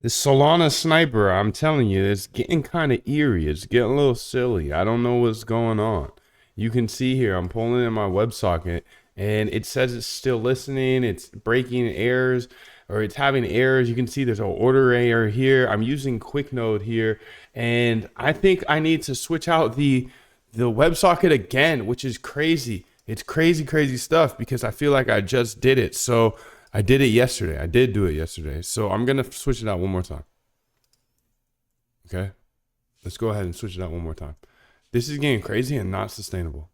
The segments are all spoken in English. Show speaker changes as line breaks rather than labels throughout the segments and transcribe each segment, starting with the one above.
This Solana sniper, I'm telling you, it's getting kind of eerie. It's getting a little silly. I don't know what's going on. You can see here, I'm pulling in my WebSocket and it says it's still listening. It's breaking errors or it's having errors. You can see there's an order error here. I'm using QuickNode here. And I think I need to switch out the WebSocket again, which is crazy. It's crazy, crazy stuff because I feel like I just did it. So I did it yesterday. I did do it yesterday. So I'm going to switch it out one more time. Okay. Let's go ahead and switch it out one more time. This is getting crazy and not sustainable.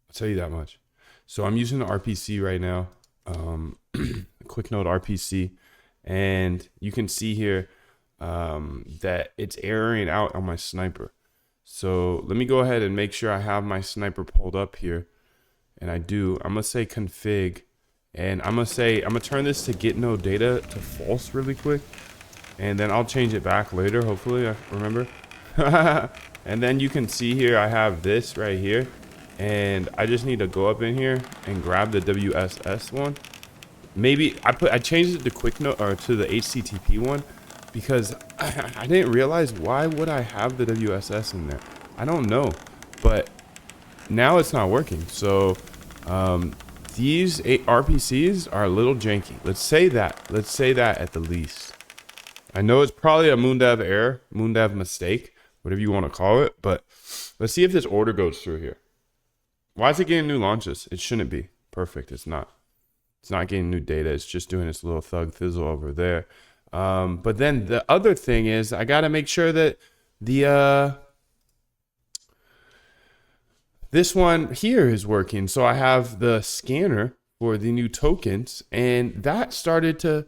I'll tell you that much. So I'm using the RPC right now. QuickNode RPC. And you can see here that it's erroring out on my sniper. So let me go ahead and make sure I have my sniper pulled up here. And I do. I'm going to say config. And I'm going to turn this to get no data to false really quick. And then I'll change it back later. Hopefully I remember. And then you can see here, I have this right here. And I just need to go up in here and grab the WSS one. Maybe I changed it to QuickNote or to the HTTP one because I didn't realize why would I have the WSS in there. I don't know, but now it's not working. So these RPCs are a little janky. Let's say that. Let's say that at the least. I know it's probably a Moondev error, Moondev mistake, whatever you want to call it. But let's see if this order goes through here. Why is it getting new launches? It shouldn't be. Perfect. It's not. It's not getting new data. It's just doing its little thug thizzle over there. But then the other thing is I got to make sure that the this one here is working. So I have the scanner for the new tokens and that started to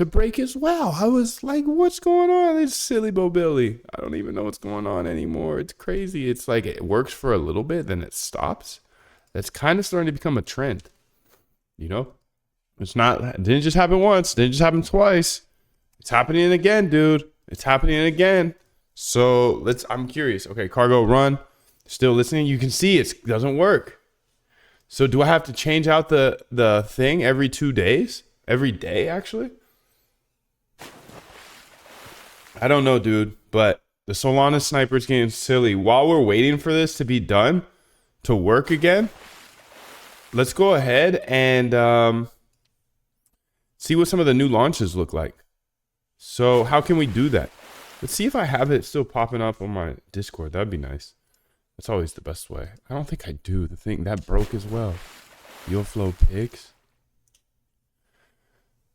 break as well. I was like, what's going on? It's silly Bobilly. I don't even know what's going on anymore. It's crazy. It's like it works for a little bit, then it stops. That's kind of starting to become a trend. You know? It didn't just happen once, didn't just happen twice. It's happening again, dude. It's happening again. So I'm curious. Okay, cargo run. Still listening. You can see it doesn't work. So do I have to change out the thing every 2 days? Every day, actually? I don't know, dude. But the Solana sniper is getting silly. While we're waiting for this to be done, to work again, let's go ahead and see what some of the new launches look like. So how can we do that? Let's see if I have it still popping up on my Discord. That'd be nice. That's always the best way. I don't think I do. The thing that broke as well. You'll flow pigs.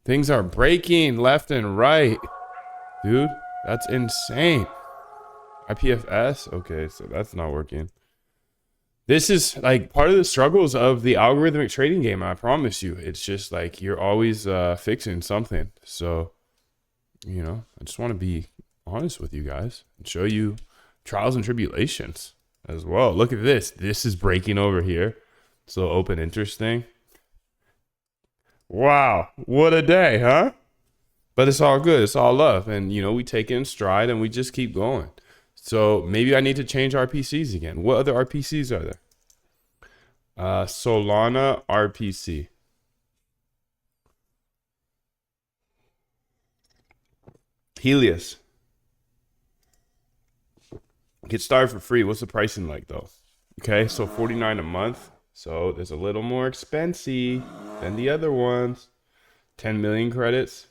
Things are breaking left and right. Dude, that's insane. IPFS? Okay, so that's not working. This is like part of the struggles of the algorithmic trading game. I promise you. It's just like you're always fixing something. So, you know, I just want to be honest with you guys and show you trials and tribulations as well. Look at this. This is breaking over here. So open interest thing. Wow. What a day, huh? But it's all good. It's all love. And, you know, we take it in stride and we just keep going. So maybe I need to change RPCs again. What other RPCs are there? Solana RPC. Helios. Get started for free. What's the pricing like though? Okay, so $49 a month. So there's a little more expensive than the other ones. 10 million credits.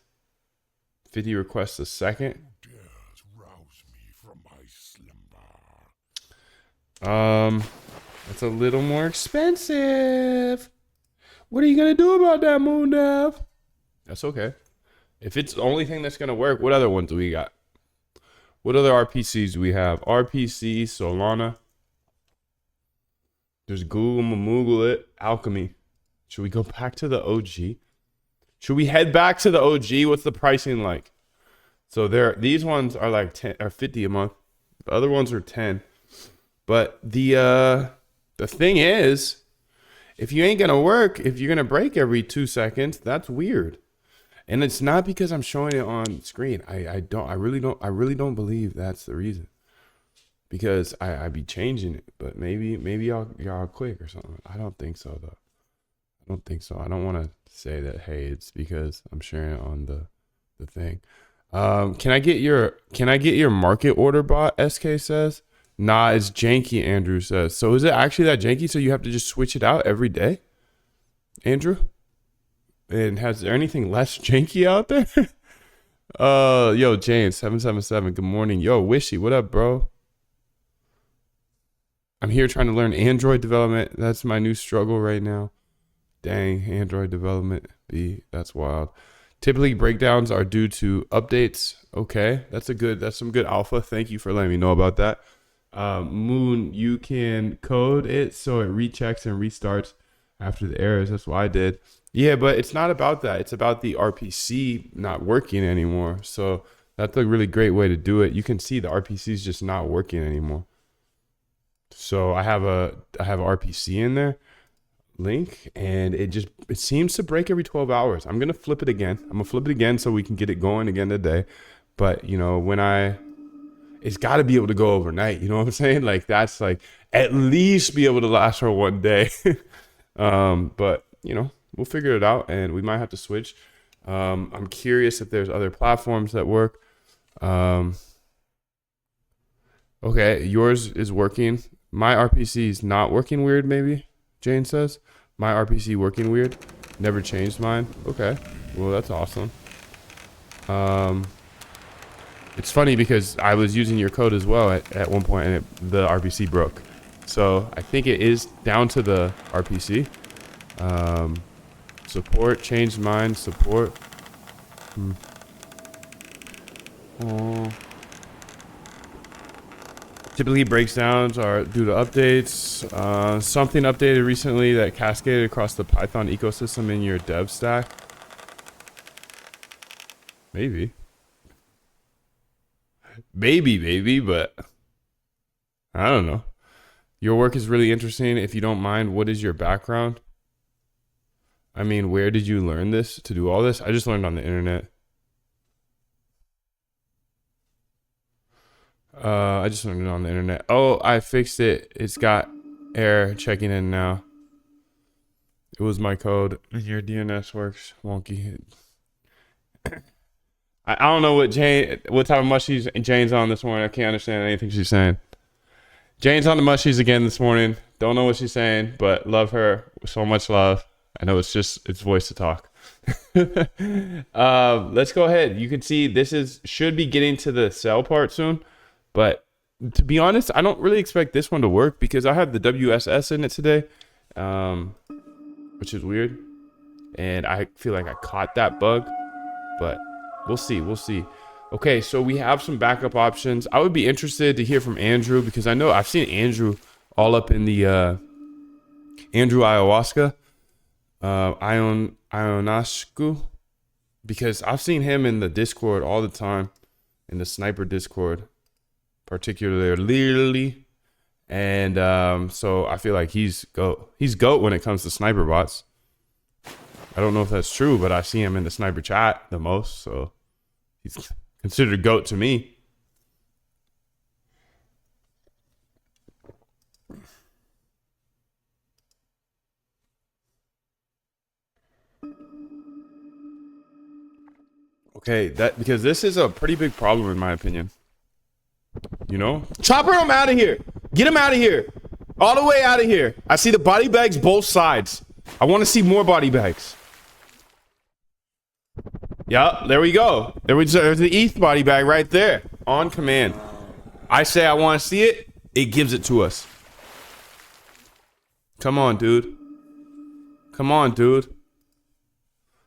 50 requests a second. That's a little more expensive. What are you gonna do about that, Moondev? That's okay. If it's the only thing that's gonna work, what other ones do we got? What other RPCs do we have? RPC, Solana. There's Google, Moogle it, Alchemy. Should we go back to the OG? Should we head back to the OG? What's the pricing like? So these ones are like 10 or 50 a month. The other ones are 10. But the thing is, if you ain't gonna work, if you're gonna break every 2 seconds, that's weird. And it's not because I'm showing it on screen. I really don't believe that's the reason. Because I be changing it, but maybe y'all quick or something. I don't think so though. I don't think so. I don't want to say that, hey, it's because I'm sharing it on the thing. Can I get your market order bot? SK says. Nah, it's janky. Andrew says. So is it actually that janky? So you have to just switch it out every day, Andrew? And has there anything less janky out there? Yo, James 777. Good morning. Yo, Wishy, what up, bro? I'm here trying to learn Android development. That's my new struggle right now. Dang, Android development. That's wild. Typically breakdowns are due to updates. Okay, that's some good alpha. Thank you for letting me know about that. Moon, you can code it so it rechecks and restarts after the errors. That's what I did. Yeah, but it's not about that. It's about the RPC not working anymore. So that's a really great way to do it. You can see the RPC is just not working anymore. So I have RPC in there link, and it seems to break every 12 hours. I'm gonna flip it again. I'm gonna flip it again so we can get it going again today. But it's got to be able to go overnight. You know what I'm saying? Like that's like at least be able to last for one day. But we'll figure it out, and we might have to switch. I'm curious if there's other platforms that work. Okay, yours is working. My RPC is not working weird, maybe, Jane says. My RPC working weird. Never changed mine. Okay, well, that's awesome. It's funny because I was using your code as well at one point, and the RPC broke. So I think it is down to the RPC. Support, changed mine, support. Oh. Typically breakdowns are due to updates. Something updated recently that cascaded across the Python ecosystem in your dev stack. Maybe, but I don't know. Your work is really interesting. If you don't mind, what is your background? I mean, where did you learn this to do all this? I just learned on the internet. I just learned it on the internet. Oh, I fixed it. It's got error checking in now. It was my code. Your DNS works wonky. I don't know what type of mushies Jane's on this morning. I can't understand anything she's saying. Jane's on the mushies again this morning. Don't know what she's saying, but love her. So much love. I know it's voice to talk. Let's go ahead. You can see should be getting to the sell part soon, but to be honest, I don't really expect this one to work because I have the WSS in it today, which is weird, and I feel like I caught that bug, but we'll see. Okay, so we have some backup options. I would be interested to hear from Andrew because I know I've seen Andrew all up in the Andrew Ayahuasca, Ionascu, because I've seen him in the Discord all the time, in the Sniper Discord, particularly, and so I feel like he's GOAT. He's GOAT when it comes to sniper bots. I don't know if that's true, but I see him in the sniper chat the most, so he's considered GOAT to me. Okay, because this is a pretty big problem in my opinion. Chopper him out of here. Get him out of here. All the way out of here. I see the body bags both sides. I want to see more body bags. Yeah, there we go. There's the ETH body bag right there. On command. I say I want to see it. It gives it to us. Come on, dude.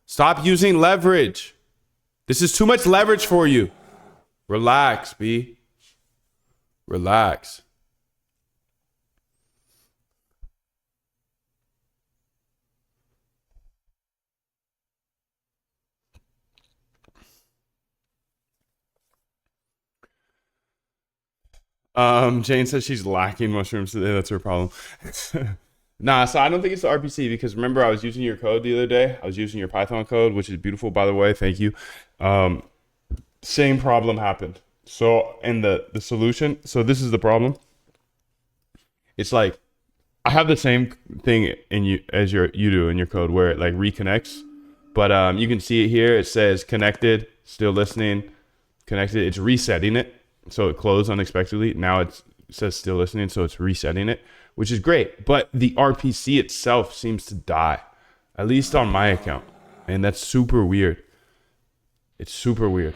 Stop using leverage. This is too much leverage for you. Relax, B. Relax. Jane says she's lacking mushrooms today. That's her problem. Nah, so I don't think it's the RPC because remember I was using your code the other day. I was using your Python code, which is beautiful, by the way. Thank you. Same problem happened. So, and the solution. So this is the problem. It's like I have the same thing in you as you do in your code where it like reconnects, but you can see it here. It says connected, still listening. connected. It's resetting it. So it closed unexpectedly. Now it says still listening. So it's resetting it, which is great. But the RPC itself seems to die, at least on my account. And that's super weird. It's super weird.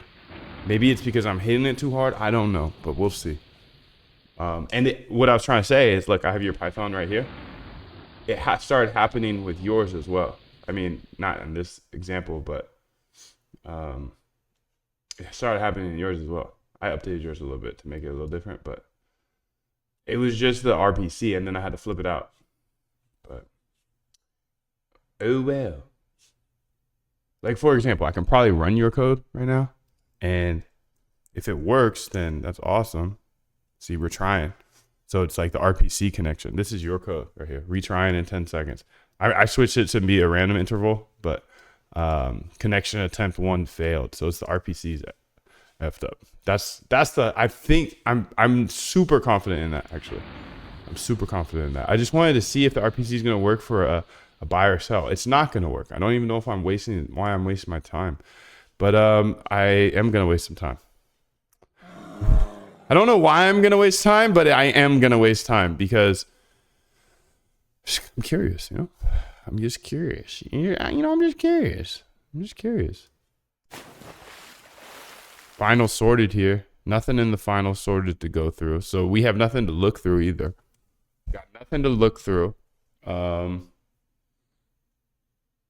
Maybe it's because I'm hitting it too hard. I don't know, but we'll see. What I was trying to say is, look, I have your Python right here. It started happening with yours as well. I mean, not in this example, but it started happening in yours as well. I updated yours a little bit to make it a little different, but it was just the RPC, and then I had to flip it out. But oh well. Like, for example, I can probably run your code right now, and if it works, then that's awesome. See, we're trying. So it's like the RPC connection. This is your code right here. Retrying in 10 seconds. I switched it to be a random interval, but connection attempt 1 failed. So it's the RPC's effed up. I think I'm super confident in that, actually. I'm super confident in that. I just wanted to see if the RPC is going to work for a buy or sell. It's not going to work. I don't even know if why I'm wasting my time. But I am going to waste some time. I don't know why I'm going to waste time, but I am going to waste time because I'm curious, you know? I'm just curious. I'm just curious. Final sorted here. Nothing in the final sorted to go through. So we have nothing to look through either. Got nothing to look through. I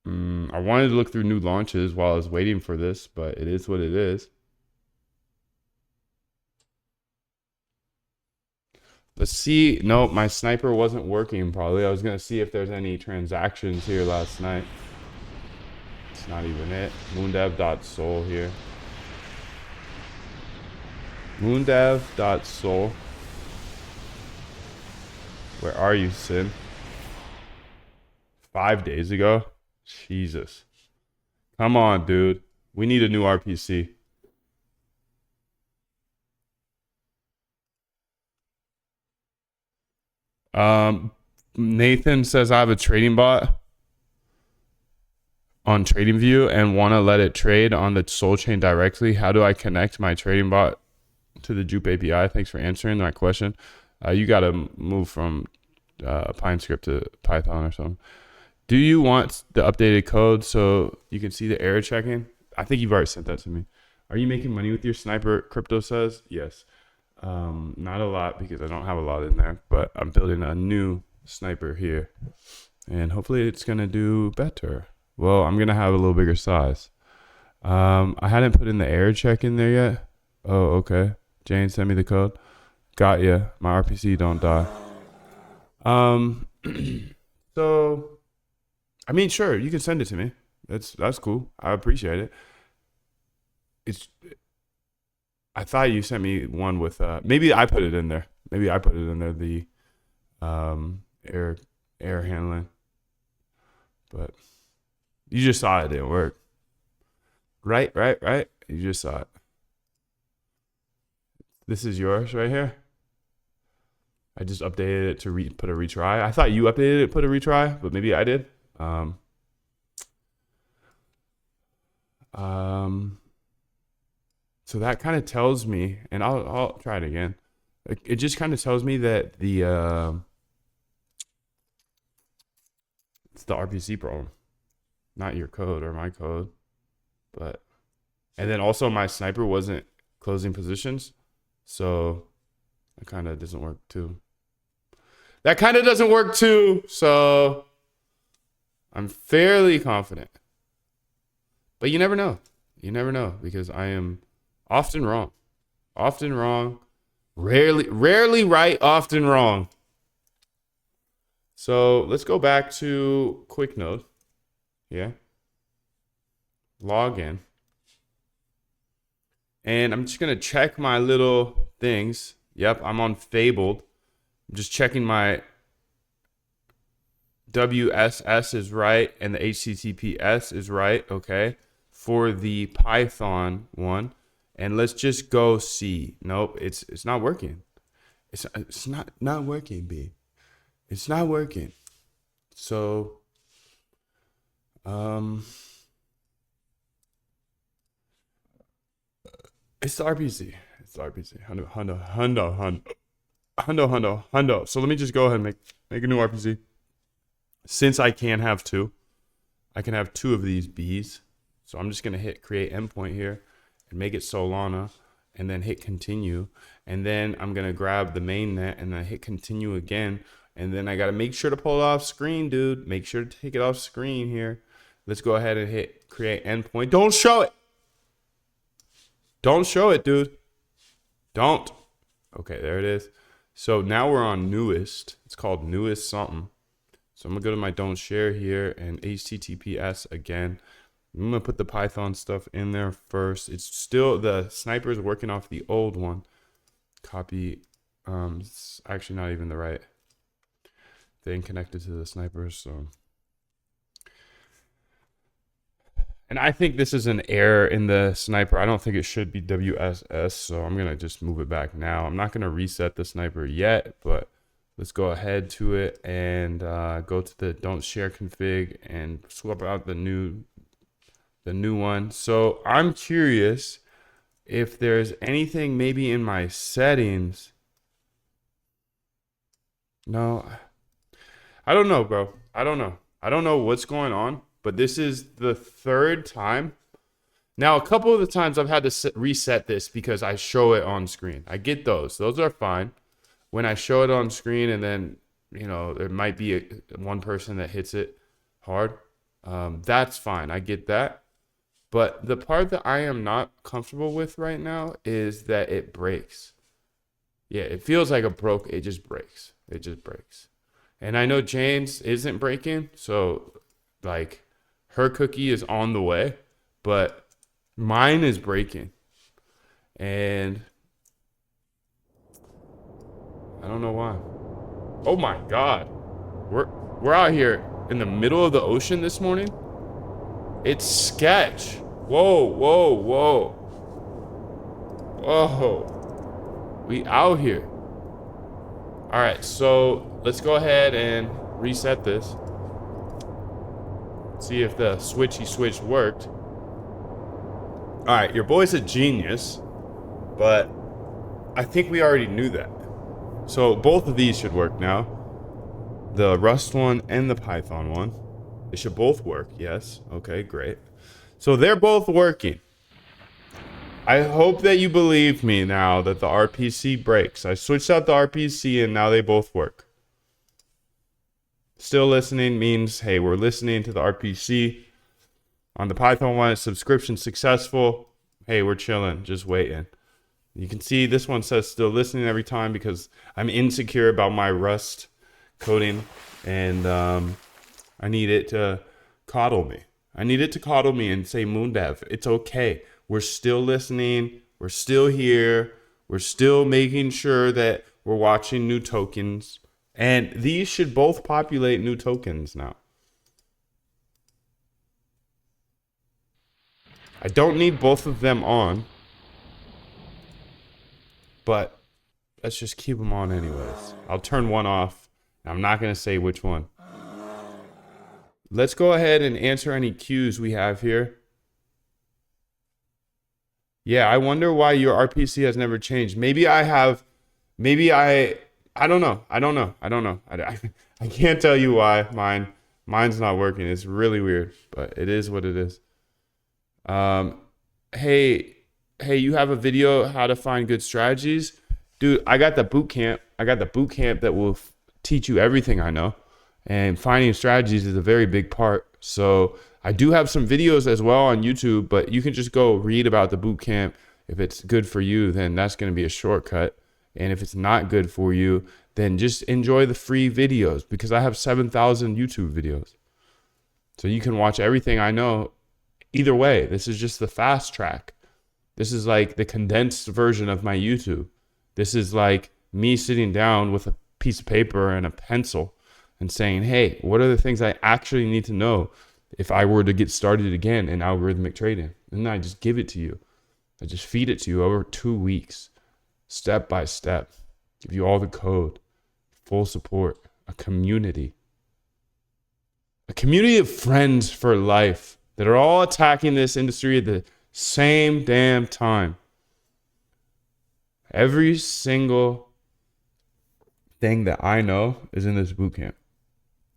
wanted to look through new launches while I was waiting for this, but it is what it is. Let's see. No, my sniper wasn't working probably. I was going to see if there's any transactions here last night. It's not even it. Moondev.sol here. Moondev.sol. Where are you, Sin? 5 days ago? Jesus. Come on, dude. We need a new RPC. Nathan says I have a trading bot on TradingView and want to let it trade on the Sol chain directly. How do I connect my trading bot to the Jupe API? Thanks for answering that question. You got to move from PineScript to Python or something. Do you want the updated code so you can see the error checking? I think you've already sent that to me. Are you making money with your sniper? Crypto says yes. Not a lot because I don't have a lot in there, but I'm building a new sniper here and hopefully it's gonna do better. Well, I'm gonna have a little bigger size. I hadn't put in the error check in there yet. Oh, okay. Jane, send me the code. Got ya. My RPC don't die. So I mean, sure, you can send it to me. That's cool. I appreciate it. I thought you sent me one with maybe I put it in there. The air handling. But you just saw it didn't work. Right. You just saw it. This is yours right here. I just updated it to put a retry. I thought you updated it, put a retry, but maybe I did. So that kind of tells me, and I'll try it again. It just kind of tells me that it's the RPC problem, not your code or my code, but and then also my sniper wasn't closing positions, so that kind of doesn't work too. So I'm fairly confident, but you never know. Because I am often wrong, rarely right, often wrong. So let's go back to QuickNode. Yeah. Log in. And I'm just going to check my little things. Yep, I'm on Fabled. I'm just checking my WSS is right and the HTTPS is right. Okay. For the Python one. And let's just go see. Nope, it's not working. It's not working, B. It's not working. So It's the RPC. It's the RPC. Hundo. So let me just go ahead and make a new RPC. Since I can have two, I can have two of these Bs. So I'm just gonna hit create endpoint here and make it Solana, and then hit continue. And then I'm gonna grab the mainnet and then hit continue again. And then I gotta make sure to pull it off screen, dude. Make sure to take it off screen here. Let's go ahead and hit create endpoint. Don't show it. Don't show it, dude. Don't. Okay, there it is. So now we're on newest. It's called newest something. So I'm gonna go to my don't share here and HTTPS again. I'm gonna put the Python stuff in there first. It's still, the sniper is working off the old one. Copy. It's actually not even the right thing connected to the sniper. So, and I think this is an error in the sniper. I don't think it should be WSS. So I'm gonna just move it back now. I'm not gonna reset the sniper yet, but let's go ahead to it and go to the don't share config and swap out the new one. So I'm curious if there's anything maybe in my settings. No, I don't know, bro. I don't know what's going on, but this is the third time. Now, a couple of the times I've had to reset this because I show it on screen. I get those. Those are fine. When I show it on screen and then, you know, there might be one person that hits it hard. That's fine. I get that. But the part that I am not comfortable with right now is that it breaks. Yeah, it feels like it just breaks. It just breaks. And I know Jane's isn't breaking, so like her cookie is on the way, but mine is breaking. And I don't know why. Oh my God. We're out here in the middle of the ocean this morning. It's sketch. Whoa. We out here. All right, so let's go ahead and reset this. See if the switch worked. All right, your boy's a genius, but I think we already knew that. So both of these should work now. The Rust one and the Python one. They should both work, yes. Okay, great. So they're both working. I hope that you believe me now that the RPC breaks. I switched out the RPC and now they both work. Still listening means, hey, we're listening to the RPC. On the Python one, subscription successful. Hey, we're chilling, just waiting. You can see this one says still listening every time because I'm insecure about my Rust coding and I need it to coddle me. I need it to coddle me and say, Moondev, it's okay. We're still listening. We're still here. We're still making sure that we're watching new tokens. And these should both populate new tokens now. I don't need both of them on. But let's just keep them on anyways. I'll turn one off. I'm not going to say which one. Let's go ahead and answer any queues we have here. Yeah, I wonder why your RPC has never changed. Maybe I don't know. I can't tell you why mine's not working. It's really weird, but it is what it is. Hey, you have a video how to find good strategies? Dude, I got the boot camp. That will teach you everything I know. And finding strategies is a very big part. So I do have some videos as well on YouTube, but you can just go read about the boot camp. If it's good for you, then that's going to be a shortcut. And if it's not good for you, then just enjoy the free videos because I have 7,000 YouTube videos. So you can watch everything I know. Either way, this is just the fast track. This is like the condensed version of my YouTube. This is like me sitting down with a piece of paper and a pencil and saying, hey, what are the things I actually need to know if I were to get started again in algorithmic trading? And then I just give it to you. I just feed it to you over 2 weeks, step by step, give you all the code, full support, a community of friends for life that are all attacking this industry at the same damn time. Every single thing that I know is in this bootcamp.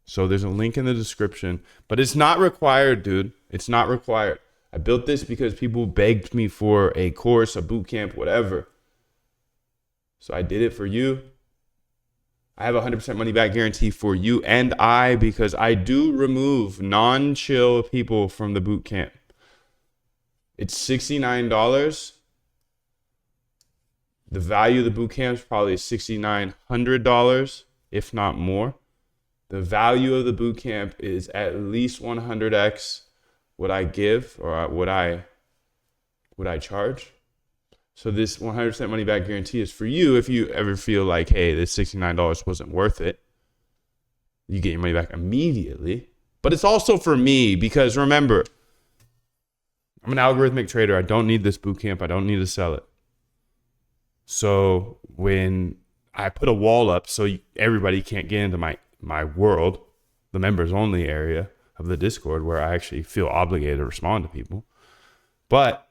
So there's a link in the description, but it's not required, dude. It's not required. I built this because people begged me for a course, a bootcamp, whatever. So I did it for you. I have a 100% money back guarantee for you and I, because I do remove non-chill people from the bootcamp. It's $69. The value of the bootcamp is probably $6,900, if not more. The value of the bootcamp is at least 100x what I give or what I charge. So this 100% money back guarantee is for you if you ever feel like, hey, this $69 wasn't worth it. You get your money back immediately. But it's also for me because remember, I'm an algorithmic trader. I don't need this bootcamp. I don't need to sell it. So when I put a wall up so everybody can't get into my world, the members only area of the Discord where I actually feel obligated to respond to people. But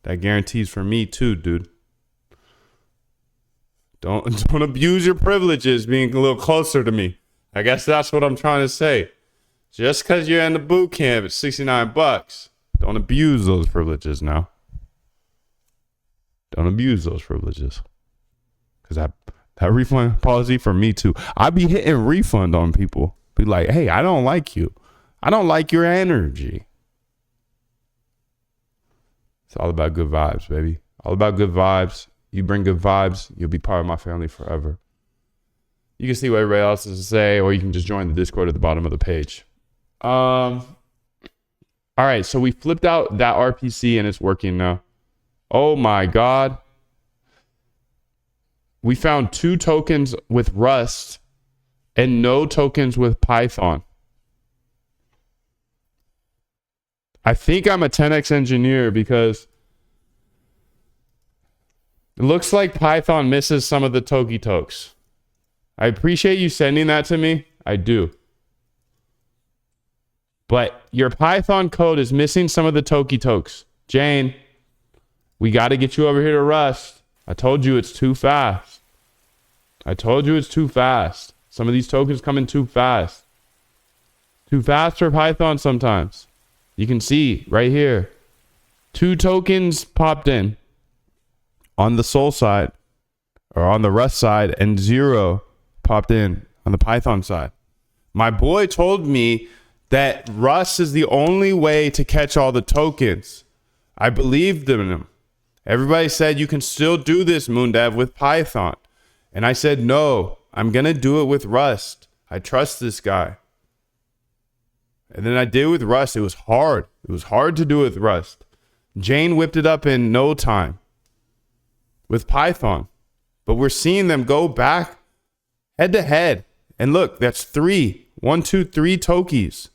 that guarantees for me too, dude. Don't abuse your privileges being a little closer to me. I guess that's what I'm trying to say. Just because you're in the boot camp at $69, don't abuse those privileges now. Don't abuse those privileges. Because that refund policy for me too. I be hitting refund on people. Be like, hey, I don't like you. I don't like your energy. It's all about good vibes, baby. All about good vibes. You bring good vibes, you'll be part of my family forever. You can see what everybody else has to say, or you can just join the Discord at the bottom of the page. All right, so we flipped out that RPC and it's working now. Oh my God. We found 2 tokens with Rust and no tokens with Python. I think I'm a 10x engineer because it looks like Python misses some of the Toki tokes. I appreciate you sending that to me. I do. But your Python code is missing some of the Toki tokes. Jane, we got to get you over here to Rust. I told you it's too fast. I told you it's too fast. Some of these tokens come in too fast. Too fast for Python sometimes. You can see right here. 2 tokens popped in on the Sol side or on the Rust side and 0 popped in on the Python side. My boy told me that Rust is the only way to catch all the tokens. I believed in him. Everybody said you can still do this, Moondev, with Python. And I said, no, I'm going to do it with Rust. I trust this guy. And then I did it with Rust. It was hard. It was hard to do with Rust. Jane whipped it up in no time with Python. But we're seeing them go back head to head. And look, that's 3. 1, 2, 3 Tokis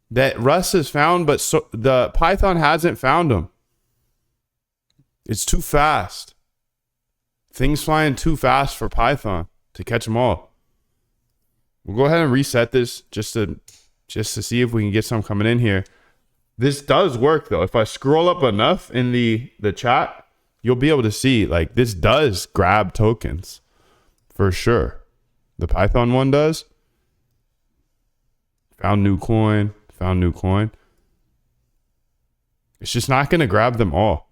that Rust has found, but the Python hasn't found them. It's too fast. Things flying too fast for Python to catch them all. We'll go ahead and reset this just to see if we can get some coming in here. This does work though. If I scroll up enough in the chat, you'll be able to see like this does grab tokens for sure. The Python one does. Found new coin. It's just not going to grab them all.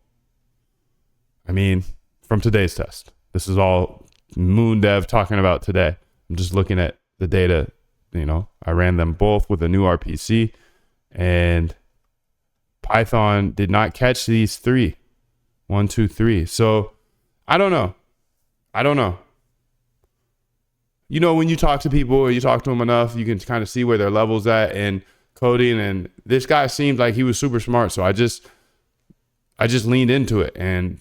I mean, from today's test. This is all Moondev talking about today. I'm just looking at the data. You know, I ran them both with a new RPC and Python did not catch these 3. 1, 2, 3. So I don't know. You know, when you talk to people or you talk to them enough, you can kind of see where their level's at in coding. And this guy seemed like he was super smart. So I just leaned into it. And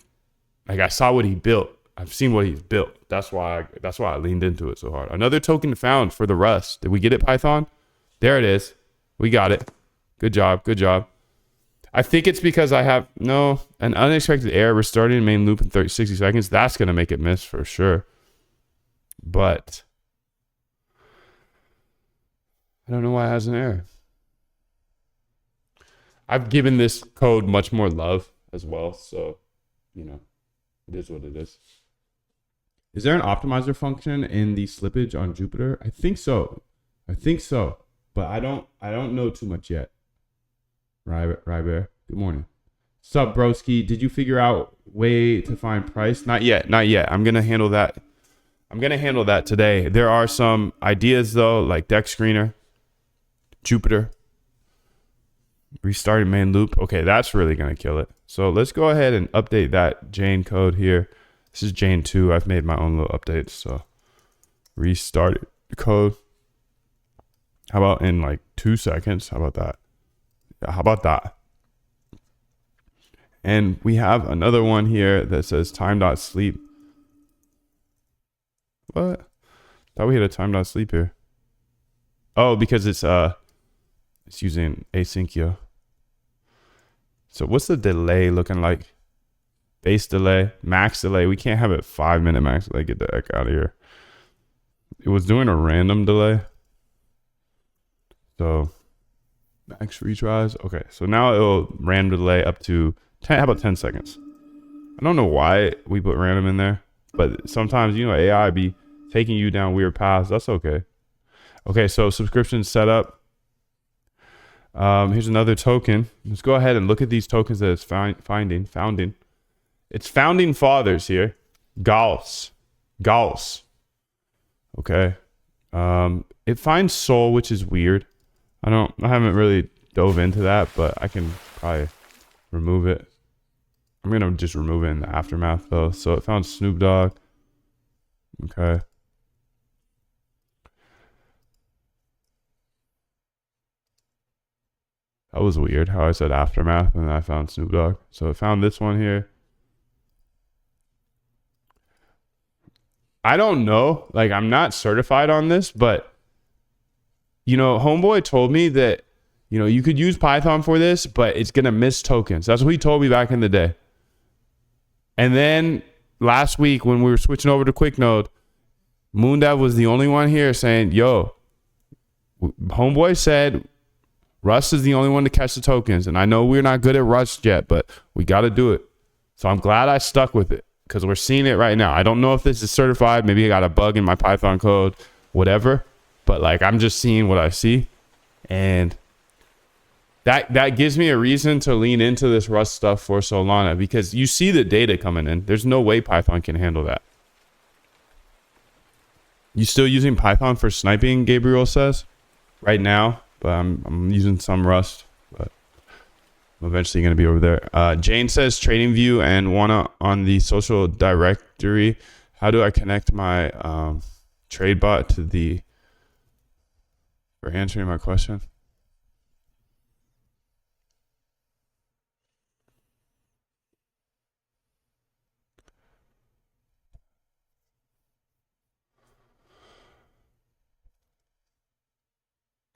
like I saw what he built. I've seen what he's built. That's why I leaned into it so hard. Another token found for the Rust. Did we get it, Python? There it is. We got it. Good job. I think it's because I have an unexpected error restarting main loop in 60 seconds. That's going to make it miss for sure. But I don't know why it has an error. I've given this code much more love as well. So, you know, it is what it is. Is there an optimizer function in the slippage on Jupiter? I think so. But I don't know too much yet. Rybear, good morning. Sup, broski? Did you figure out way to find price? Not yet. I'm gonna handle that today. There are some ideas though, like deck screener, Jupiter, restarting main loop. Okay, that's really gonna kill it. So let's go ahead and update that Jane code here. This is Jane 2. I've made my own little updates. So restart the code. How about in like 2 seconds? How about that? Yeah, how about that? And we have another one here that says time.sleep. What? Thought we had a time.sleep here. Oh, because it's using asyncio. So what's the delay looking like? Base delay, max delay. We can't have it 5-minute max delay. Get the heck out of here. It was doing a random delay. So max retries. Okay, so now it'll random delay up to 10. How about 10 seconds? I don't know why we put random in there, but sometimes, you know, AI be taking you down weird paths. That's okay. Okay, so subscription setup. Here's another token. Let's go ahead and look at these tokens that it's founding. It's founding fathers here. Gauss. Okay. It finds soul, which is weird. I haven't really dove into that, but I can probably remove it. I'm gonna just remove it in the aftermath though. So it found Snoop Dogg. Okay. That was weird how I said aftermath and then I found Snoop Dogg. So it found this one here. I don't know. Like, I'm not certified on this, but you know, homeboy told me that, you know, you could use Python for this, but it's going to miss tokens. That's what he told me back in the day. And then last week when we were switching over to QuickNode, Moondev was the only one here saying, yo, homeboy said Rust is the only one to catch the tokens. And I know we're not good at Rust yet, but we got to do it. So I'm glad I stuck with it because we're seeing it right now. I don't know if this is certified. Maybe I got a bug in my Python code, whatever. But like, I'm just seeing what I see. And that gives me a reason to lean into this Rust stuff for Solana because you see the data coming in. There's no way Python can handle that. You still using Python for sniping, Gabriel says, right now. But I'm using some Rust, but I'm eventually going to be over there. Jane says TradingView and Wanna on the social directory. How do I connect my trade bot to the, for answering my question?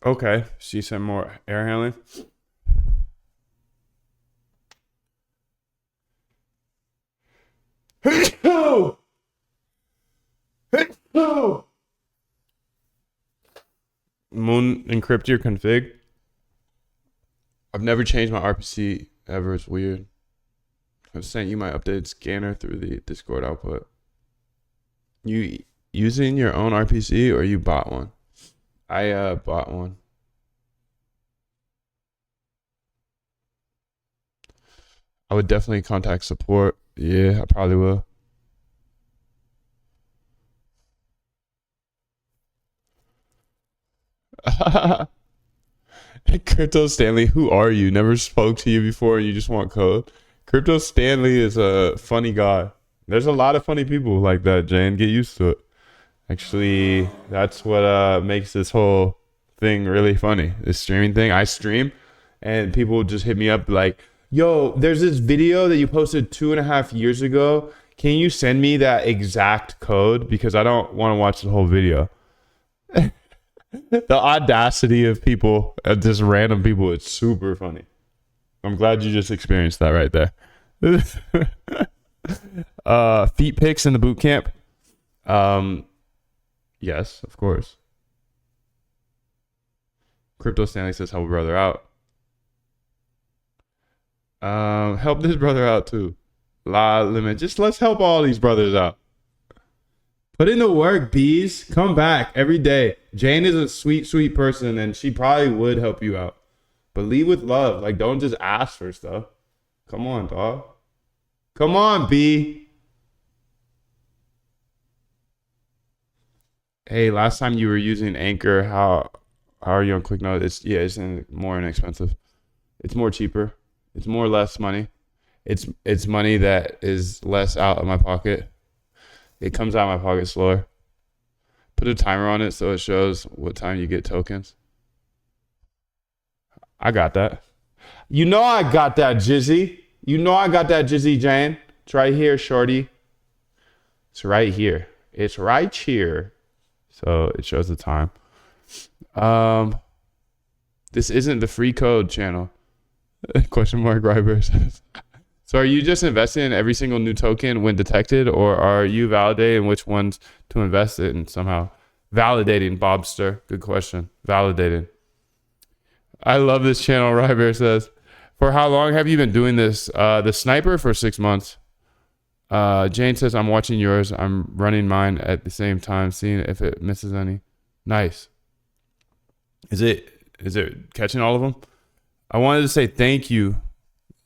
Okay, she said more air handling. Moon encrypt your config. I've never changed my RPC ever. It's weird. I've sent you my updated scanner through the Discord output. You using your own RPC or you bought one? I bought one. I would definitely contact support. Yeah, I probably will. Crypto Stanley, who are you? Never spoke to you before. You just want code. Crypto Stanley is a funny guy. There's a lot of funny people like that, Jane. Get used to it. Actually, that's what makes this whole thing really funny. This streaming thing. I stream and people just hit me up like, yo, there's this video that you posted 2.5 years ago. Can you send me that exact code? Because I don't want to watch the whole video. The audacity of people, just random people, it's super funny. I'm glad you just experienced that right there. Feet pics in the boot camp. Yes, of course. Crypto Stanley says help a brother out. Help this brother out too. La limit. Just let's help all these brothers out. Put in the work, bees. Come back every day. Jane is a sweet, sweet person, and she probably would help you out. But lead with love. Like, don't just ask for stuff. Come on, dog. Come on, B. Hey, last time you were using Anchor, how are you on QuickNote? It's more inexpensive. It's more cheaper. It's more less money. It's money that is less out of my pocket. It comes out of my pocket slower. Put a timer on it so it shows what time you get tokens. I got that. You know I got that, Jizzy. You know I got that, Jizzy Jane. It's right here, shorty. It's right here. It's right here. So it shows the time. This isn't the free code channel. Question mark Ryber says. So are you just investing in every single new token when detected, or are you validating which ones to invest in somehow? Validating, Bobster. Good question. Validating. I love this channel, Ryber says. For how long have you been doing this? The sniper for 6 months. Jane says, I'm watching yours. I'm running mine at the same time, seeing if it misses any. Nice. Is it catching all of them? I wanted to say thank you.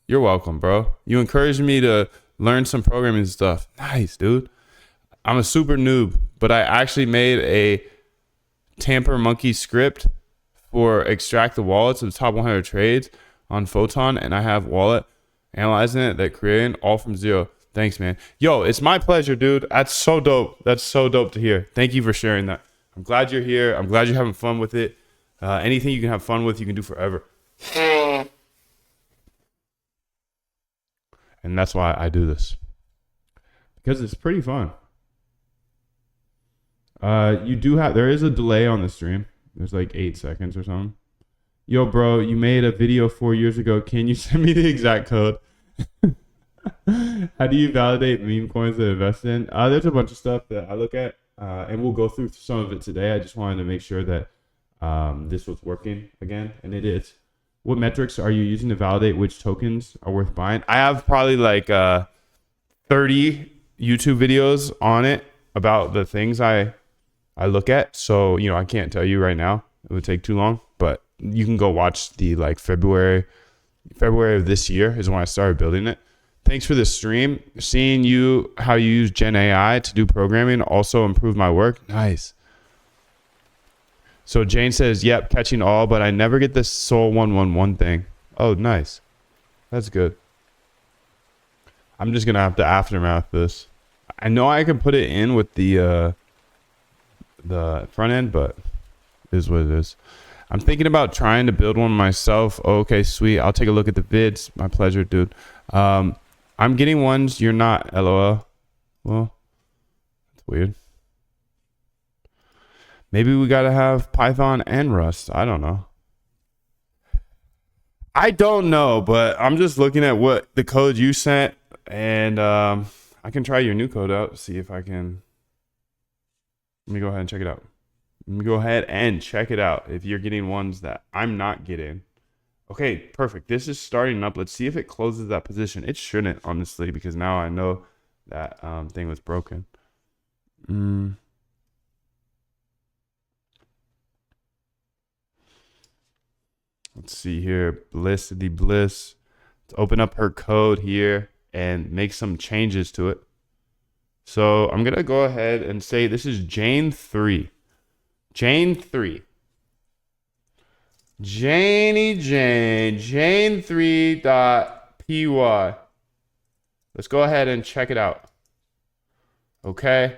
You're welcome, bro. You encouraged me to learn some programming stuff. Nice, dude. I'm a super noob, but I actually made a tamper monkey script for extract the wallets of the top 100 trades on Photon, and I have wallet analyzing it, that creating all from zero. Thanks, man. Yo, it's my pleasure, dude. That's so dope. That's so dope to hear. Thank you for sharing that. I'm glad you're here. I'm glad you're having fun with it. Anything you can have fun with, you can do forever. And that's why I do this. Because it's pretty fun. There is a delay on the stream. There's like 8 seconds or something. Yo, bro, you made a video 4 years ago. Can you send me the exact code? How do you validate meme coins to invest in? There's a bunch of stuff that I look at, and we'll go through some of it today. I just wanted to make sure that this was working again, and it is. What metrics are you using to validate which tokens are worth buying? I have probably like 30 YouTube videos on it about the things I look at. So, I can't tell you right now. It would take too long, but you can go watch the like February of this year is when I started building it. Thanks for the stream. Seeing how you use Gen AI to do programming also improved my work. Nice. So Jane says, yep, catching all, but I never get this Sol 111 thing. Oh, nice. That's good. I'm just going to have to aftermath this. I know I can put it in with the front end, but it is what it is. I'm thinking about trying to build one myself. Oh, okay, sweet. I'll take a look at the vids. My pleasure, dude. I'm getting ones. You're not, LOL. Well, that's weird. Maybe we got to have Python and Rust. I don't know. I don't know, but I'm just looking at what the code you sent, and I can try your new code out, see if I can. Let me go ahead and check it out. Let me go ahead and check it out if you're getting ones that I'm not getting. Okay, perfect. This is starting up. Let's see if it closes that position. It shouldn't, honestly, because now I know that thing was broken. Let's see here. Bliss. Let's open up her code here and make some changes to it. So I'm going to go ahead and say this is Jane 3. Jane 3. Jane3.py. Let's go ahead and check it out. Okay.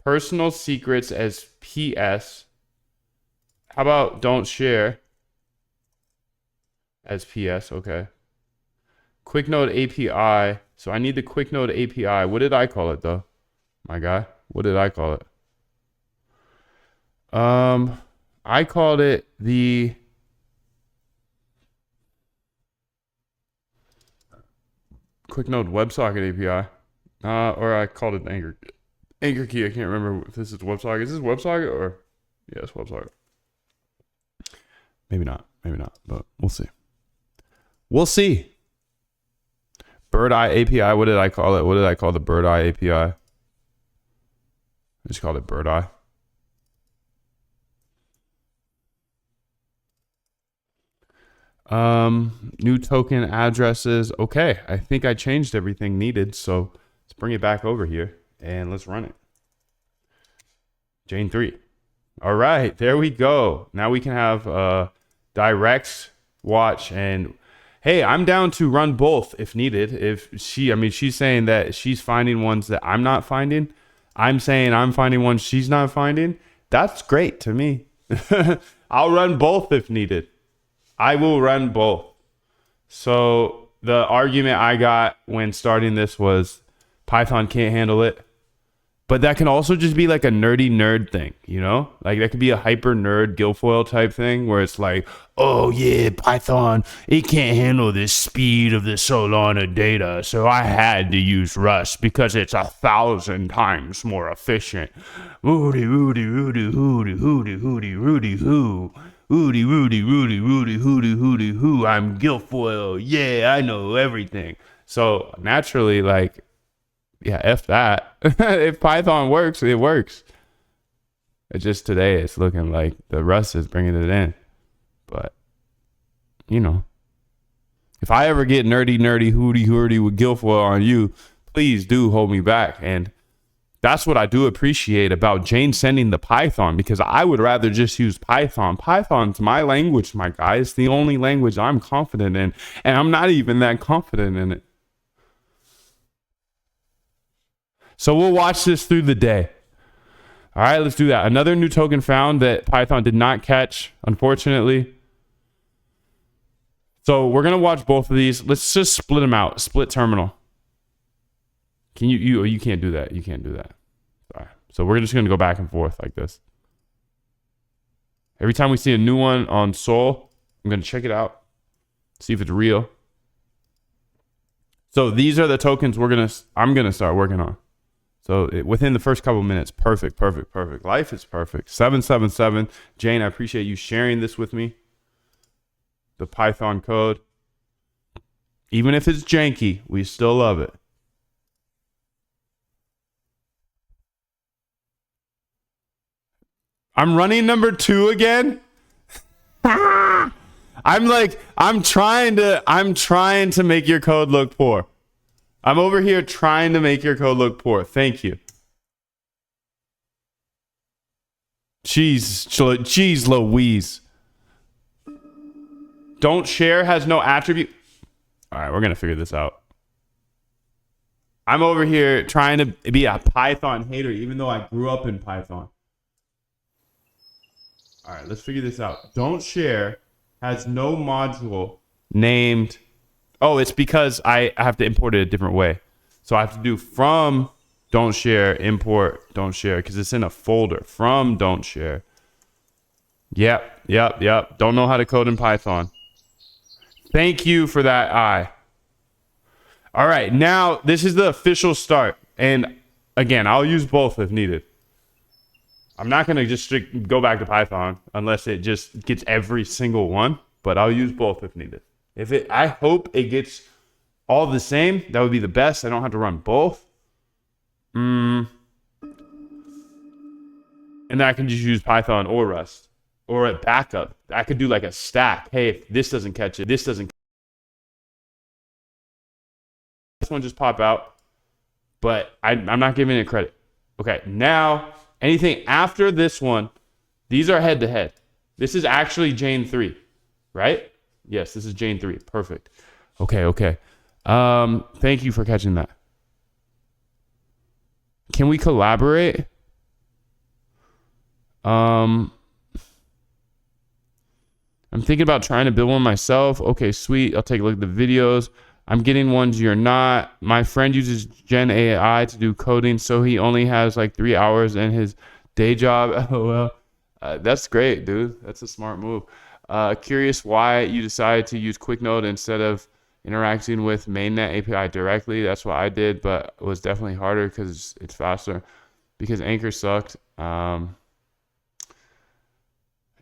Personal secrets as PS. How about don't share as PS? Okay. QuickNode API. So I need the QuickNode API. What did I call it though? My guy. What did I call it? I called it the QuickNode WebSocket API. Or I called it Anchor key. I can't remember if this is WebSocket. Is this WebSocket or yeah, it's WebSocket. Maybe not, but we'll see. We'll see. Bird Eye API. What did I call it? What did I call the Bird Eye API? I just called it Bird Eye. New token addresses. Okay, I think I changed everything needed, so let's bring it back over here and let's run it. Jane 3. All right, there we go. Now we can have directs watch, and hey, I'm down to run both if needed. If she's saying that she's finding ones that I'm not finding. I'm saying I'm finding ones she's not finding. That's great to me. I'll run both if needed. I will run both. So the argument I got when starting this was Python can't handle it. But that can also just be like a nerdy nerd thing, you know? Like that could be a hyper nerd Guilfoyle type thing where it's like, oh yeah, Python, it can't handle this speed of the Solana data. So I had to use Rust because it's 1,000 times more efficient. Woody, Rudy, Rudy, Hooty, Hooty, Hooty, Rudy, Hoo. Woody, Rudy, Rudy, Rudy, Hooty, Hooty, Hoo. I'm Guilfoyle. Yeah, I know everything. So naturally, like, yeah, F that. If Python works, it works. It's just today it's looking like the Rust is bringing it in. But, you know, if I ever get nerdy, hooty with Guilfoyle on you, please do hold me back. And that's what I do appreciate about Jane sending the Python, because I would rather just use Python. Python's my language, my guy. It's the only language I'm confident in. And I'm not even that confident in it. So we'll watch this through the day. All right, let's do that. Another new token found that Python did not catch, unfortunately. So we're going to watch both of these. Let's just split them out. Split terminal. Can you can't do that. You can't do that. Sorry. So we're just going to go back and forth like this. Every time we see a new one on Sol, I'm going to check it out. See if it's real. So these are the tokens I'm going to start working on. So within the first couple minutes, perfect. Life is perfect. 777. Jane, I appreciate you sharing this with me. The Python code. Even if it's janky, we still love it. I'm running number 2 again. I'm trying to make your code look poor. I'm over here trying to make your code look poor. Thank you. Jeez Louise. Don't share has no attribute. All right, we're going to figure this out. I'm over here trying to be a Python hater, even though I grew up in Python. All right, let's figure this out. Don't share has no module named... Oh, it's because I have to import it a different way. So I have to do from don't share, import don't share, because it's in a folder. From don't share. Yep. Don't know how to code in Python. Thank you for that, I. All right, now this is the official start. And again, I'll use both if needed. I'm not going to just go back to Python unless it just gets every single one, but I'll use both if needed. I hope it gets all the same. That would be the best. I don't have to run both. And then I can just use Python or Rust or a backup. I could do like a stack. Hey, if this doesn't catch it, this doesn't. This one just pop out, but I'm not giving it credit. Okay, now anything after this one, these are head to head. This is actually Jane 3, right? Yes, this is Jane 3. Perfect. Okay. Thank you for catching that. Can we collaborate? I'm thinking about trying to build one myself. Okay, sweet. I'll take a look at the videos. I'm getting ones you're not. My friend uses Gen AI to do coding, so he only has like 3 hours in his day job. LOL. That's great, dude. That's a smart move. Curious why you decided to use QuickNode instead of interacting with mainnet API directly. That's what I did, but it was definitely harder because it's faster. Because Anchor sucked.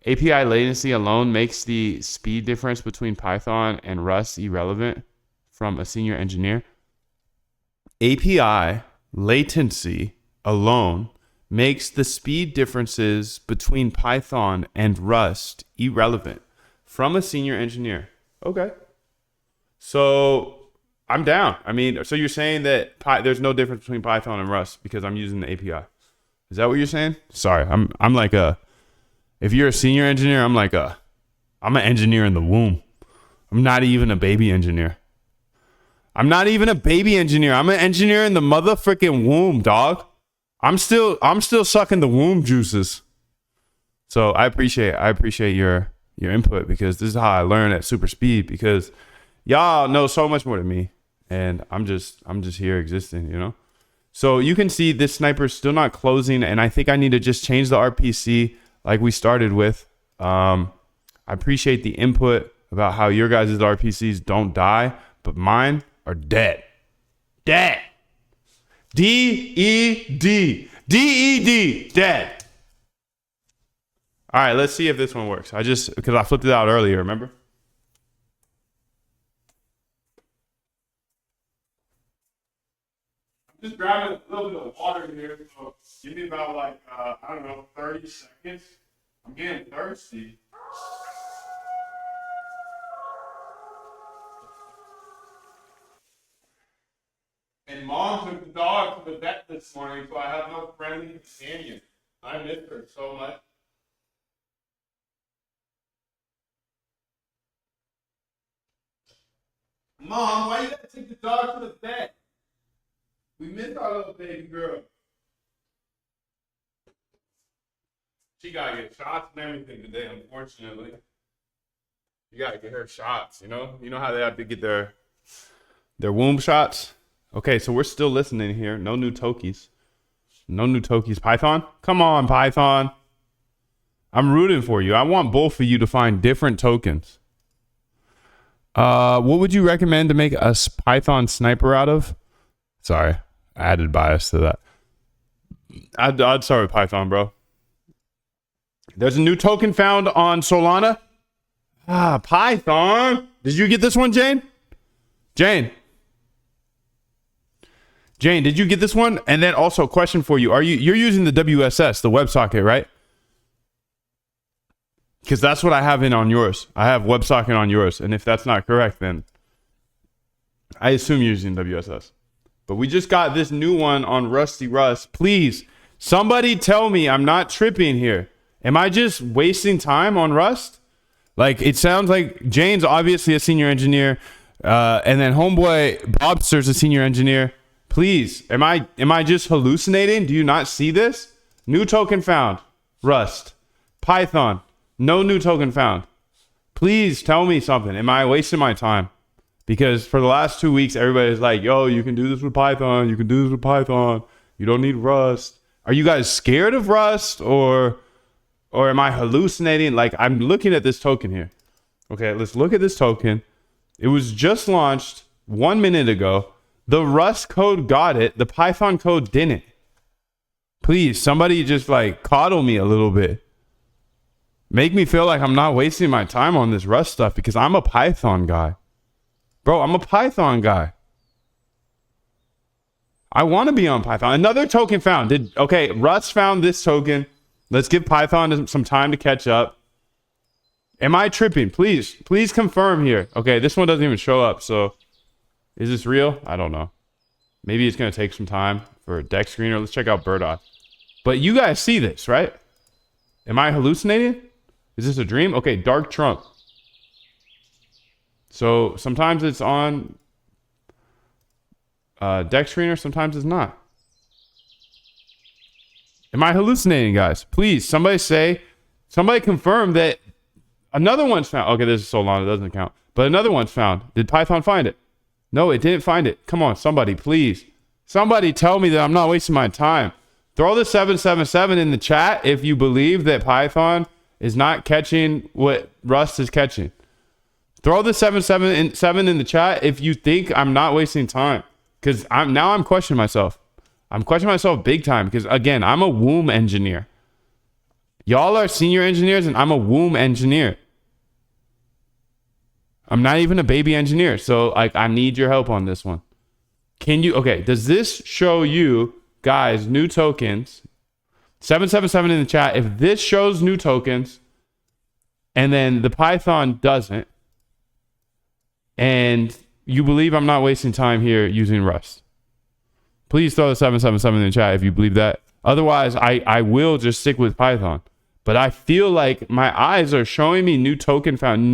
API latency alone makes the speed difference between Python and Rust irrelevant from a senior engineer. API latency alone makes the speed differences between Python and Rust irrelevant from a senior engineer. Okay. So I'm down. I mean, so you're saying that there's no difference between Python and Rust because I'm using the API. Is that what you're saying? Sorry, I'm like if you're a senior engineer, I'm an engineer in the womb. I'm not even a baby engineer. I'm not even a baby engineer. I'm an engineer in the motherfucking womb, dog. I'm still sucking the womb juices. So I appreciate your input because this is how I learn at super speed because y'all know so much more than me. And I'm just here existing, you know? So you can see this sniper's still not closing. And I think I need to just change the RPC like we started with. I appreciate the input about how your guys' RPCs don't die, but mine are dead. Dead. D-E-D. D-E-D. Dead. All right, let's see if this one works. Because I flipped it out earlier, remember? Just grabbing a little bit of water here. So give me about like, I don't know, 30 seconds. I'm getting thirsty. And Mom took the dog to the vet this morning, so I have no friendly companion. I miss her so much. Mom, why you gotta take the dog to the vet? We missed our little baby girl. She gotta get shots and everything today, unfortunately. You gotta get her shots, you know? You know how they have to get their womb shots? Okay, so we're still listening here. No new Tokies. No new Tokies. Python? Come on, Python. I'm rooting for you. I want both of you to find different tokens. What would you recommend to make a Python sniper out of? Sorry, added bias to that. I'd start with Python, bro. There's a new token found on Solana. Python. Did you get this one, Jane? Jane, did you get this one? And then also, question for you: you're using the WSS, the WebSocket, right? Because that's what I have on yours. I have WebSocket on yours, and if that's not correct, then I assume you're using WSS. But we just got this new one on Rusty Rust. Please, somebody tell me I'm not tripping here. Am I just wasting time on Rust? Like, it sounds like Jane's obviously a senior engineer, and then homeboy Bobster's a senior engineer. Please, am I just hallucinating? Do you not see this? New token found. Rust. Python. No new token found. Please tell me something. Am I wasting my time? Because for the last 2 weeks, everybody's like, yo, you can do this with Python. You can do this with Python. You don't need Rust. Are you guys scared of Rust or am I hallucinating? Like, I'm looking at this token here. Okay, let's look at this token. It was just launched 1 minute ago. The Rust code got it. The Python code didn't. Please, somebody just like coddle me a little bit. Make me feel like I'm not wasting my time on this Rust stuff because I'm a Python guy. Bro, I'm a Python guy. I want to be on Python. Another token found. Okay, Rust found this token. Let's give Python some time to catch up. Am I tripping? Please confirm here. Okay, this one doesn't even show up. So is this real? I don't know. Maybe it's going to take some time for a deck screener. Let's check out Bird Eye. But you guys see this, right? Am I hallucinating? Is this a dream? Okay, Dark Trump. So sometimes it's on deck screener, sometimes it's not. Am I hallucinating, guys? Please, somebody confirm that another one's found. Okay, this is Solana, it doesn't count. But another one's found. Did Python find it? No, it didn't find it. Come on, somebody, please. Somebody tell me that I'm not wasting my time. Throw the 777 in the chat if you believe that Python is not catching what Rust is catching. Throw the 777 in the chat if you think I'm not wasting time. Because I'm questioning myself. I'm questioning myself big time because, again, I'm a womb engineer. Y'all are senior engineers and I'm a womb engineer. I'm not even a baby engineer. So like I need your help on this one. Can you, okay, does this show you guys new tokens? 777 in the chat. If this shows new tokens and then the Python doesn't, and you believe I'm not wasting time here using Rust, please throw the 777 in the chat if you believe that. Otherwise, I will just stick with Python. But I feel like my eyes are showing me new token found,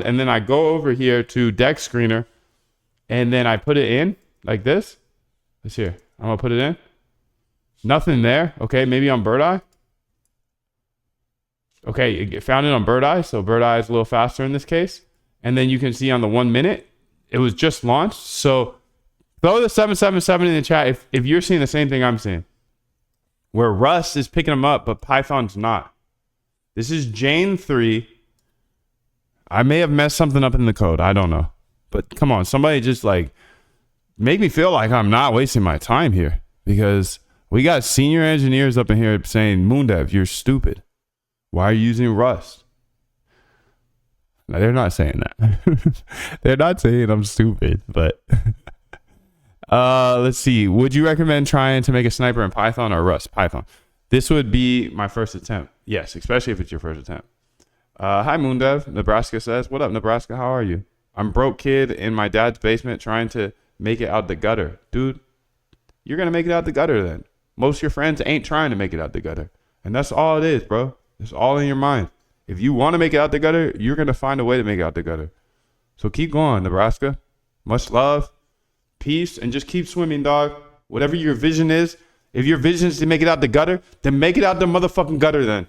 and then I go over here to Deck Screener, and then I put it in like this. Let's here. I'm gonna put it in. Nothing there. Okay, maybe on Bird Eye. Okay, it found it on Bird Eye, so Bird Eye is a little faster in this case. And then you can see on the 1 minute, it was just launched. So throw the 777 in the chat if you're seeing the same thing I'm seeing, where Rust is picking them up, but Python's not. This is Jane 3. I may have messed something up in the code. I don't know. But come on, somebody just like make me feel like I'm not wasting my time here, because we got senior engineers up in here saying, Moondev, you're stupid. Why are you using Rust? No, they're not saying that. They're not saying I'm stupid, but let's see. Would you recommend trying to make a sniper in Python or Rust? Python. This would be my first attempt. Yes, especially if it's your first attempt. Hi, Moondev. Nebraska says, what up, Nebraska? How are you? I'm broke kid in my dad's basement trying to make it out the gutter. Dude, you're going to make it out the gutter then. Most of your friends ain't trying to make it out the gutter. And that's all it is, bro. It's all in your mind. If you want to make it out the gutter, you're going to find a way to make it out the gutter. So keep going, Nebraska. Much love, peace, and just keep swimming, dog. Whatever your vision is, if your vision is to make it out the gutter, then make it out the motherfucking gutter then.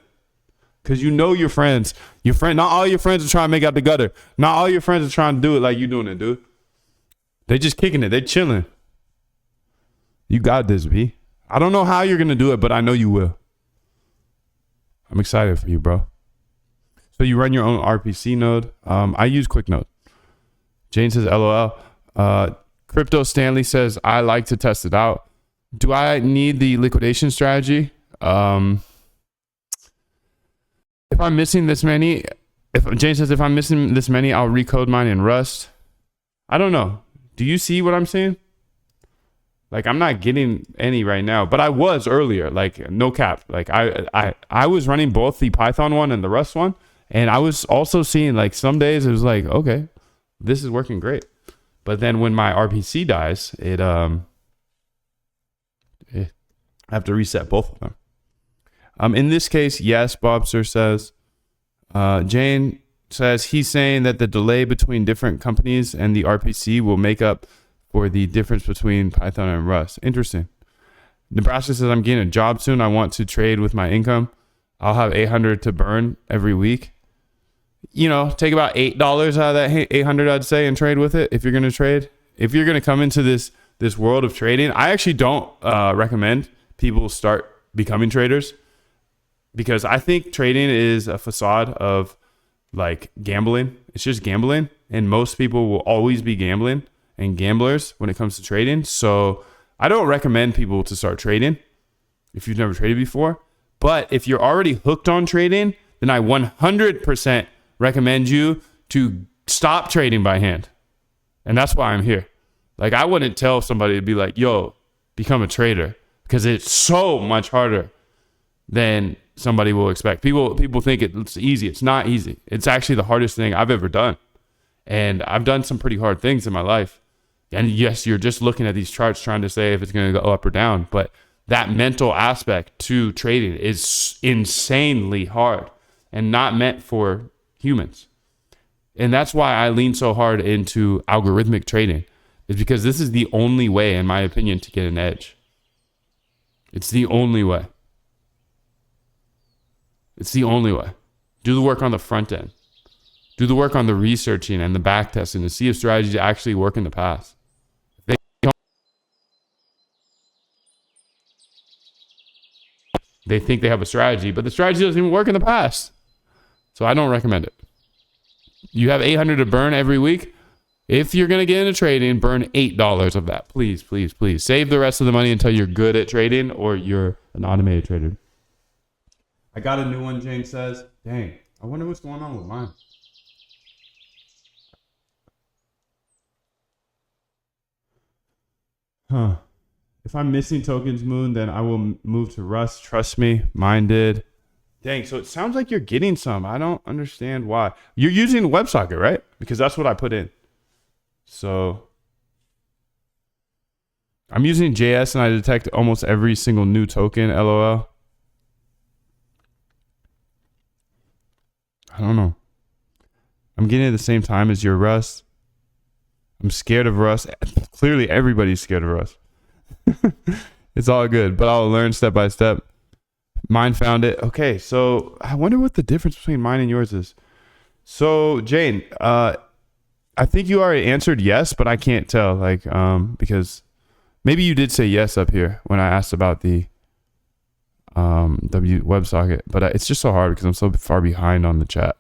Because you know your friends. Not all your friends are trying to make it out the gutter. Not all your friends are trying to do it like you doing it, dude. They just kicking it. They chilling. You got this, B. I don't know how you're going to do it, but I know you will. I'm excited for you, bro. So you run your own RPC node. I use QuickNode. Jane says, LOL. Crypto Stanley says, I like to test it out. Do I need the liquidation strategy? If I'm missing this many, Jane says, if I'm missing this many, I'll recode mine in Rust. I don't know. Do you see what I'm saying? Like, I'm not getting any right now, but I was earlier, like no cap. Like I was running both the Python one and the Rust one. And I was also seeing like some days it was like, okay, this is working great. But then when my RPC dies, I have to reset both of them. In this case, yes, Bobster says. Jane says he's saying that the delay between different companies and the RPC will make up for the difference between Python and Rust. Interesting. Nebraska says, I'm getting a job soon. I want to trade with my income. I'll have 800 to burn every week. You know, take about $8 out of that 800, I'd say, and trade with it if you're going to trade. If you're going to come into this world of trading, I actually don't recommend people start becoming traders, because I think trading is a facade of like gambling. It's just gambling, and most people will always be gambling and gamblers when it comes to trading. So I don't recommend people to start trading if you've never traded before. But if you're already hooked on trading, then I 100% recommend you to stop trading by hand. And that's why I'm here. Like, I wouldn't tell somebody to be like, yo, become a trader, because it's so much harder than somebody will expect. People think it's easy. It's not easy. It's actually the hardest thing I've ever done. And I've done some pretty hard things in my life. And yes, you're just looking at these charts trying to say if it's going to go up or down. But that mental aspect to trading is insanely hard and not meant for humans. And that's why I lean so hard into algorithmic trading, is because this is the only way, in my opinion, to get an edge. It's the only way. It's the only way. Do the work on the front end. Do the work on the researching and the back testing to see if strategies actually work in the past. They think they have a strategy, but the strategy doesn't even work in the past. So I don't recommend it. You have 800 to burn every week. If you're going to get into trading, burn $8 of that. Please, please, please. Save the rest of the money until you're good at trading or you're an automated trader. I got a new one, Jane says. Dang. I wonder what's going on with mine. Huh. If I'm missing tokens, Moon, then I will move to Rust. Trust me, mine did. Dang, so it sounds like you're getting some. I don't understand why. You're using WebSocket, right? Because that's what I put in. So I'm using JS and I detect almost every single new token, LOL. I don't know. I'm getting it at the same time as your Rust. I'm scared of Rust. Clearly, everybody's scared of Rust. It's all good, but I'll learn step by step. Mine found it. Okay, so I wonder what the difference between mine and yours is. So, Jane, I think you already answered yes, but I can't tell, like, because maybe you did say yes up here when I asked about the WebSocket, but it's just so hard because I'm so far behind on the chat.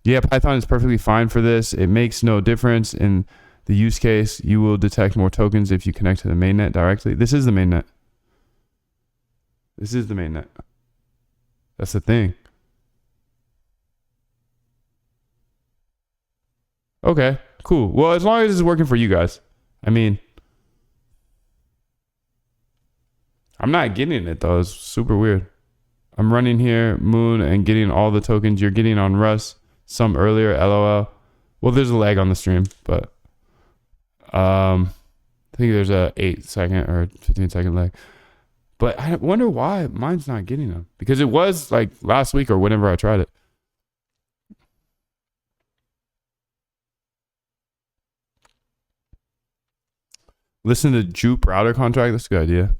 Yeah, Python is perfectly fine for this. It makes no difference in the use case. You will detect more tokens if you connect to the mainnet directly. This is the mainnet. This is the mainnet. That's the thing. Okay, cool. Well, as long as it's working for you guys. I mean, I'm not getting it though. It's super weird. I'm running here, Moon, and getting all the tokens you're getting on Rust. Some earlier, LOL. Well, there's a lag on the stream, but I think there's a 8-second or 15-second lag. But I wonder why mine's not getting them. Because it was like last week or whenever I tried it. Listen to Jupe router contract. That's a good idea.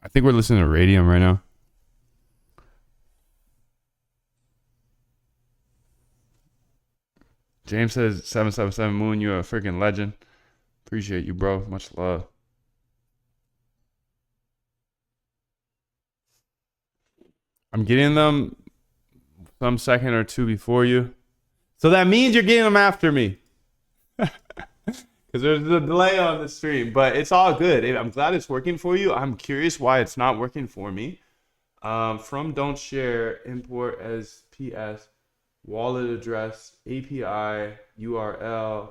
I think we're listening to Radium right now. James says 777 Moon, you're a freaking legend. Appreciate you, bro. Much love. I'm getting them some second or two before you. So that means you're getting them after me. Because there's a delay on the stream, but it's all good. I'm glad it's working for you. I'm curious why it's not working for me. From don't share, import as PS, wallet address, API, URL,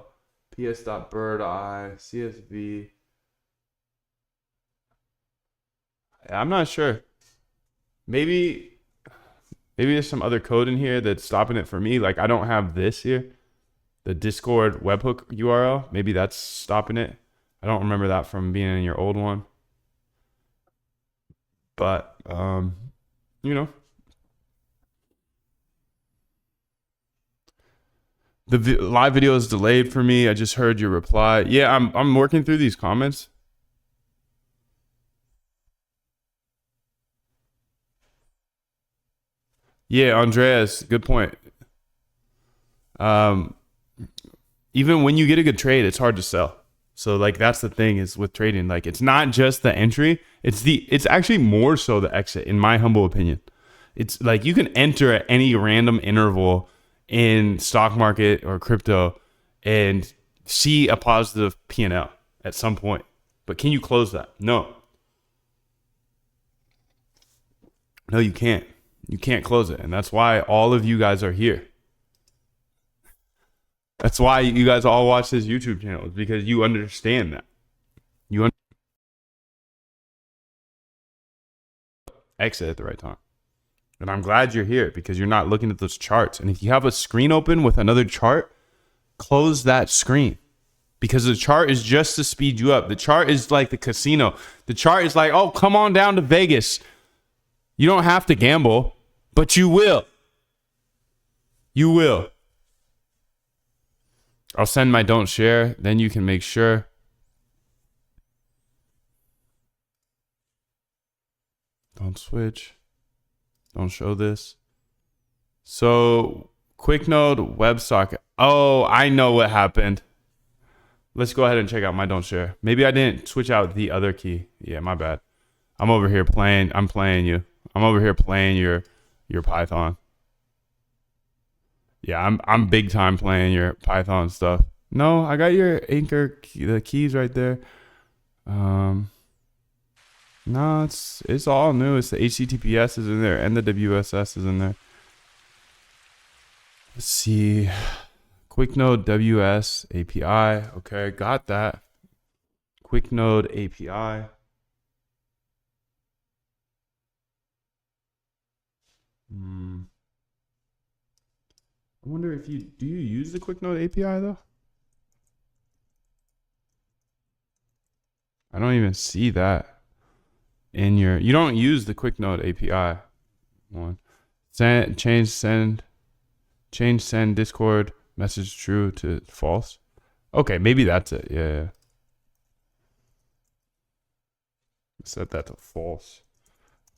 ps.birdi, CSV. I'm not sure. Maybe there's some other code in here that's stopping it for me. Like I don't have this here. The Discord webhook URL. Maybe that's stopping it. I don't remember that from being in your old one. But, you know. The live video is delayed for me. I just heard your reply. Yeah, I'm working through these comments. Yeah, Andreas, good point. Even when you get a good trade, it's hard to sell. So like that's the thing is with trading, like it's not just the entry, it's actually more so the exit, in my humble opinion. It's like you can enter at any random interval in stock market or crypto and see a positive P&L at some point. But can you close that? No. No, you can't. You can't close it. And that's why all of you guys are here. That's why you guys all watch this YouTube channel, is because you understand that. You exit at the right time. And I'm glad you're here because you're not looking at those charts. And if you have a screen open with another chart, close that screen. Because the chart is just to speed you up. The chart is like the casino. The chart is like, oh, come on down to Vegas. You don't have to gamble, but you will. You will. I'll send my don't share. Then you can make sure. Don't switch. Don't show this. So, quick node, WebSocket. Oh, I know what happened. Let's go ahead and check out my don't share. Maybe I didn't switch out the other key. Yeah, my bad. I'm over here playing. I'm playing you. I'm over here playing your Python. Yeah, I'm big time playing your Python stuff. No, I got your anchor key, the keys right there. No, it's all new. It's the HTTPS is in there and the WSS is in there. Let's see. QuickNode WS API. Okay, got that. QuickNode API. I wonder if you use the QuickNode API though? I don't even see that in your. You don't use the QuickNode API one. Change send Discord message true to false. Okay, maybe that's it. Yeah. Set that to false.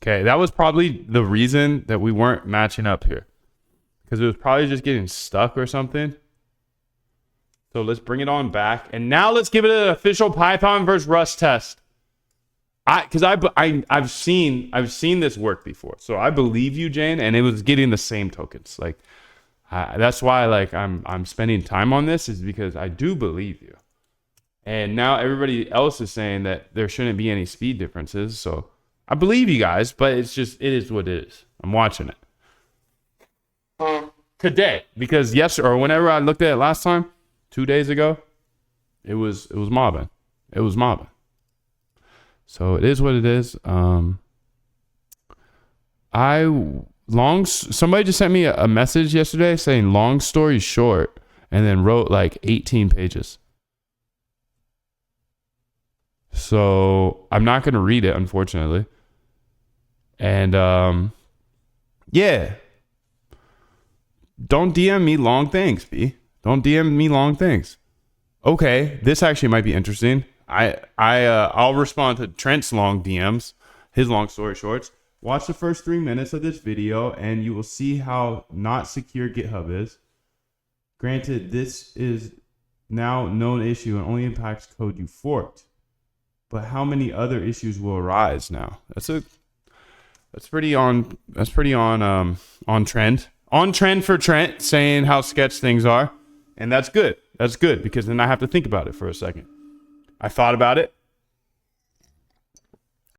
Okay, that was probably the reason that we weren't matching up here. Because it was probably just getting stuck or something. So let's bring it on back. And now let's give it an official Python versus Rust test. I've seen this work before. So I believe you, Jane, and it was getting the same tokens. Like that's why like I'm spending time on this, is because I do believe you. And now everybody else is saying that there shouldn't be any speed differences. So I believe you guys, but it is what it is. I'm watching it. Today, because whenever I looked at it last time, 2 days ago, it was mobbing. It was mobbing. So it is what it is. Somebody just sent me a message yesterday saying long story short, and then wrote like 18 pages. So I'm not going to read it, unfortunately. And yeah. Don't DM me long things, B. Don't DM me long things. Okay, this actually might be interesting. I'll respond to Trent's long DMs, his long story shorts. Watch the first 3 minutes of this video and you will see how not secure GitHub is. Granted, this is now known issue and only impacts code you forked. But how many other issues will arise now? That's pretty on trend. On trend for Trent saying how sketch things are. And that's good. That's good because then I have to think about it for a second. I thought about it.